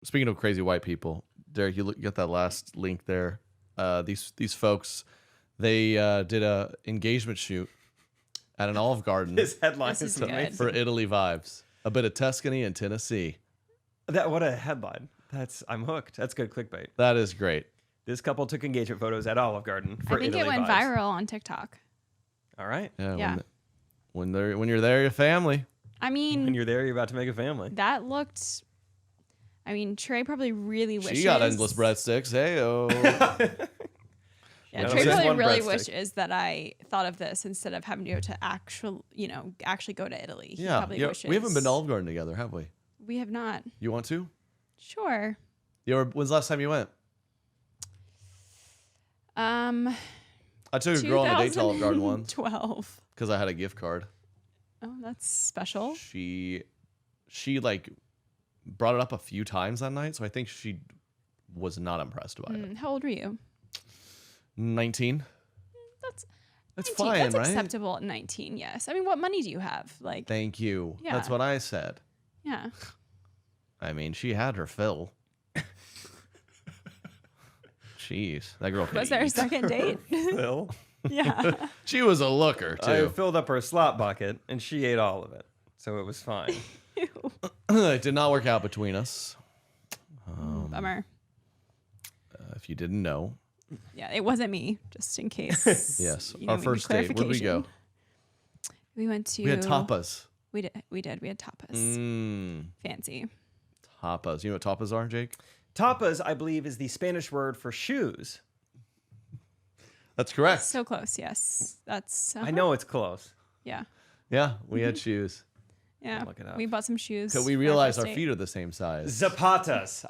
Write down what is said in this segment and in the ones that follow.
speaking of crazy white people, Derek, you got that last link there. These folks, they did a engagement shoot at an Olive Garden. This headline This is is good. amazing. For Italy vibes. A bit of Tuscany and Tennessee. What a headline. I'm hooked. That's good clickbait. That is great. This couple took engagement photos at Olive Garden for I think Italy it went vibes. viral on TikTok. All right. Yeah. When you're there, your family. I mean, When you're there, you're about to make a family. that looked. I mean, Trey probably really wishes. She got endless breadsticks. Hey-o. Yeah, Yeah, Trey just probably one really breadstick. wishes that I thought of this instead of having to go to actually go to Italy. He Yeah, probably wishes. we haven't been to Olive Garden together, have we? We have not. You want to? Sure. When's the last time you went? Um, I took a girl on a date to Olive Garden once 12. because I had a gift card. Oh, that's special. She like brought it up a few times that night, so I think she was not impressed by it. How old were you? 19. That's That's 19. fine, That's right? acceptable at 19. Yes. I mean, what money do you have? Like, Thank you. Yeah. That's what I said. yeah. I mean, she had her fill. Jeez, that girl could Was there a eat. second date? Phil. Yeah. She was a looker, I too. filled up her slot bucket, and she ate all of it. So it was fine. It did not work out between us. Bummer. If you didn't know. Yeah, it wasn't me. Just in case. Yes. you know, Our we need first date. Where did we go? clarification. We went to. We had tapas. We did. We had tapas. Fancy. Tapas. You know what tapas are, Jake? Tapas, I believe, is the Spanish word for shoes. That's correct. So close. Yes. That's. I know it's close. Yeah. Yeah, we had shoes. Yeah. Look it up. We bought some shoes. Because we for realized first our date. feet are the same size. Zapatas.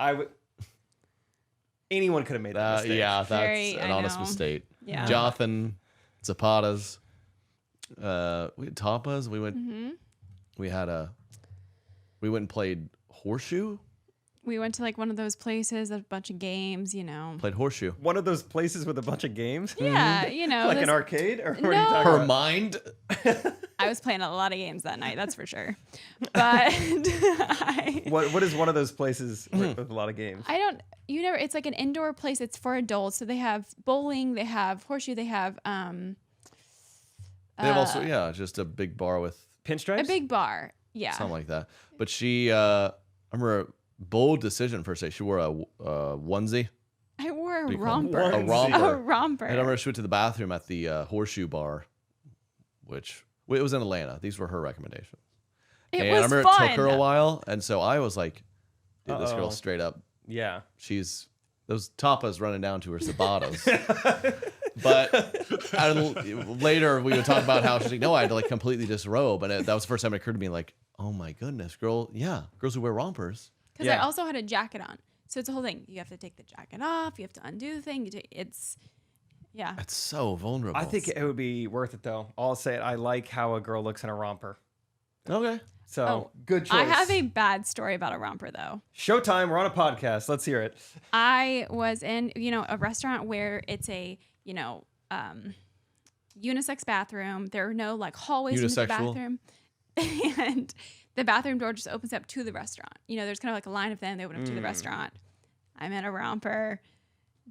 Anyone could have made that mistake. Yeah, that's Very, an I honest know. mistake. Yeah. Jonathan, Zapatas. We had tapas. We went. We went and played horseshoe. We went to like one of those places, a bunch of games, you know. Played horseshoe. One of those places with a bunch of games? Yeah, you know. Like this- an arcade? Or what are you No. talking Her about? mind. I was playing a lot of games that night, that's for sure. But What is one of those places with a lot of games? it's like an indoor place. It's for adults. So they have bowling, they have horseshoe, they have They have also just a big bar with Pinstripes? a big bar. Yeah. something like that. But she, I remember a bold decision for say. She wore a onesie. I wore a What do you call it? romper. A romper. A romper. And I remember she went to the bathroom at the horseshoe bar, which it was in Atlanta. These were her recommendations. It And was I remember fun. it took her a while, and so I was like, dude, this girl Uh-oh. straight up, Yeah. she's those tapas running down to her sabatas. But later we would talk about how she's like, no, I had to like completely disrobe, and that was the first time it occurred to me, like, oh my goodness, girls who wear rompers. Because I Yeah. also had a jacket on. So it's a whole thing. You have to take the jacket off. You have to undo the thing. Yeah. It's so vulnerable. I think it would be worth it, though. I'll say it. I like how a girl looks in a romper. okay. So, good choice. I have a bad story about a romper, though. Showtime. We're on a podcast. Let's hear it. I was in, a restaurant where it's a, unisex bathroom. There are no like hallways into the Unisexual? bathroom. And the bathroom door just opens up to the restaurant. There's kind of like a line of them. They open up to the restaurant. I'm in a romper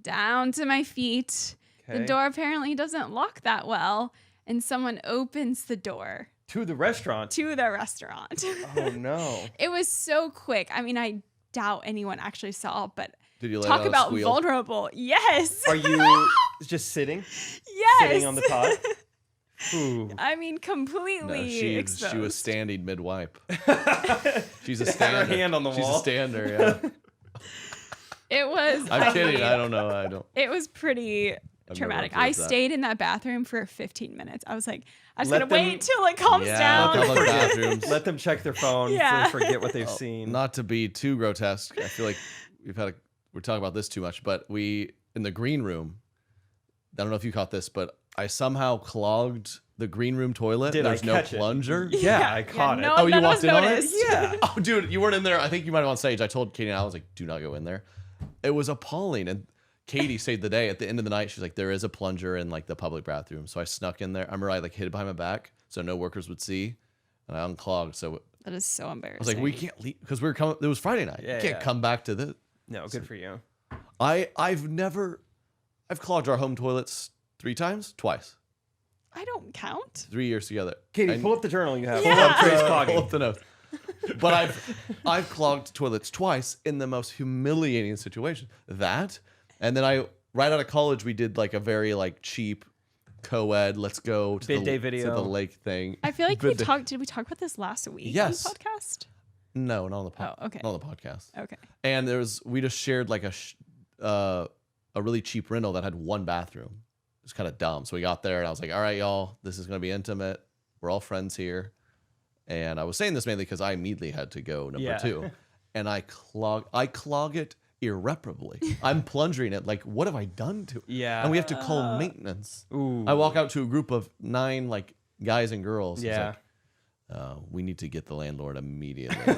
down to my feet. The Okay. door apparently doesn't lock that well. And someone opens the door To the restaurant. to the restaurant. Oh, no. It was so quick. I mean, I doubt anyone actually saw, but Did you let talk out a about squeal? vulnerable. Yes. Are you just sitting? Yes. Sitting on the top? Ooh. I mean, No, completely she exposed. was standing mid-wipe. She's a Had her stander. hand on the She's wall. a stander, yeah. It was. I'm kidding. mean, I don't know. I don't. It was pretty never traumatic. I observed that. stayed in that bathroom for 15 minutes. I was like, I just Let gotta them- wait till it calms Yeah, down. public bathrooms. Let them check their phone. Yeah. Forget what they've seen. Not to be too grotesque. I feel like we're talking about this too much, but in the green room, I don't know if you caught this, but I somehow clogged the green room toilet. Did I There's no catch it? plunger. Yeah, I caught no, it. Oh, you none of walked us in on it? noticed. Yeah. Oh, dude, you weren't in there. I think you might have on stage. I told Katie and I was like, do not go in there. It was appalling. And Katie saved the day. At the end of the night, she's like, there is a plunger in like the public bathroom. So I snuck in there. I remember I like hid it behind my back so no workers would see. And I unclogged. So That is so I embarrassing. was like, we can't leave because we were coming. It was Friday night. Yeah, We can't yeah. come back to this. No, good for you. I've clogged our home toilets 3 times, twice, I don't count. 3 years together. Katie, And- pull up the journal you have. Yeah. Pull up Trey's pull clogging. up the notes. But I've clogged toilets twice in the most humiliating situation. That, and then right out of college we did like a very like cheap co-ed. Let's go to Bid the day to video. the lake thing. I feel like Bid day- did we talk about this last week Yes. on the podcast? No, not on the podcast. Oh, okay. Not on the podcast. Okay. And we just shared like a really cheap rental that had 1 bathroom. It was kind of dumb. So we got there and I was like, all right, y'all, this is going to be intimate. We're all friends here. And I was saying this mainly because I immediately had to go number Yeah. 2. And I clog it irreparably. I'm plunging it. Like, what have I done to it? Yeah. And we have to call maintenance. Ooh. I walk out to a group of 9 like guys and girls. It's Yeah. like, we need to get the landlord immediately.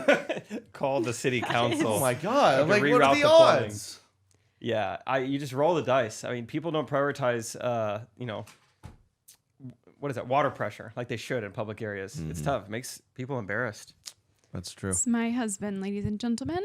Call the city council. Oh my God. I'm Like like, to what are reroute the the plumbing. odds? Yeah, you just roll the dice. I mean, people don't prioritize, what is that? Water pressure, like they should in public areas. It's tough. It makes people embarrassed. That's true. It's my husband, ladies and gentlemen.